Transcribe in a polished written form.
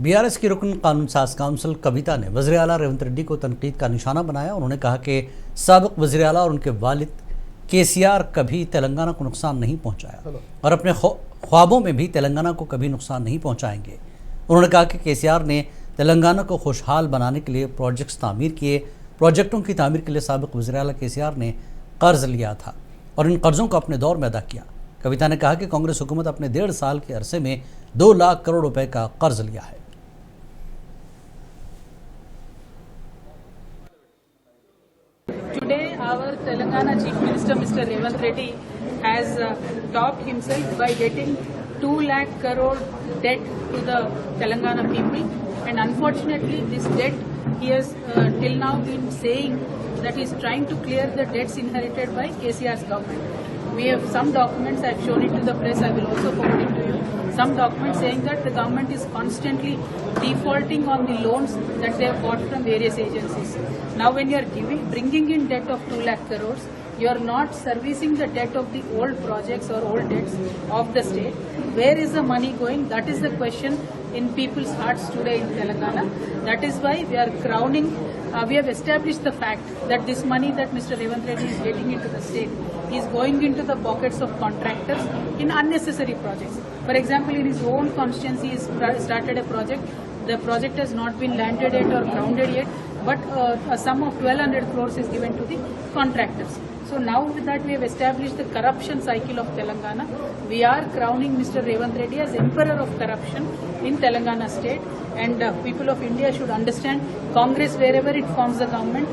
BRS की रुकन कानून साज काउंसिल कविता ने वज़ीर आला रेवंत रेड्डी को तनकीद का निशाना बनाया। उन्होंने कहा कि साबिक वज़ीर आला और उनके वालिद KCR कभी तेलंगाना को नुकसान नहीं पहुंचाया और अपने ख्वाबों में भी तेलंगाना को कभी नुकसान नहीं पहुंचाएंगे। उन्होंने कहा कि KCR ने तेलंगाना को खुशहाल बनाने के लिए प्रोजेक्ट्स तामीर किए। प्रोजेक्टों की तामीर के लिए साबिक वज़ीर आला KCR ने कर्ज लिया था और इन कर्जों को अपने दौर में अदा किया। कविता ने कहा कि कांग्रेस हुकूमत अपने 1.5 साल के अरसे में 2 लाख करोड़ रुपए का कर्ज लिया है। Today, our Telangana Chief Minister, Mr. Revanth Reddy, has topped himself by getting 2 lakh crore debt to the Telangana people, and unfortunately, this debt he has till now been saying that he is trying to clear the debts inherited by KCR's government. We have some documents, I have shown it to the press, I will also forward it to you. Some documents saying that the government is constantly defaulting on the loans that they have got from various agencies. Now when you are bringing in debt of 2 lakh crores, you are not servicing the debt of the old projects or old debts of the state. Where is the money going? That is the question in people's hearts today in Telangana. That is why we are crowning, we have established the fact that this money that Mr. Revanth Reddy is getting into the state is going into the pockets of contractors in unnecessary projects. For example, in his own constituency, he started a project. The project has not been landed yet or grounded yet, but a sum of 1200 crores is given to the contractors. So now with that we have established the corruption cycle of Telangana. We are crowning Mr. Revanth Reddy as emperor of corruption in Telangana state, and people of India should understand Congress, wherever it forms the government,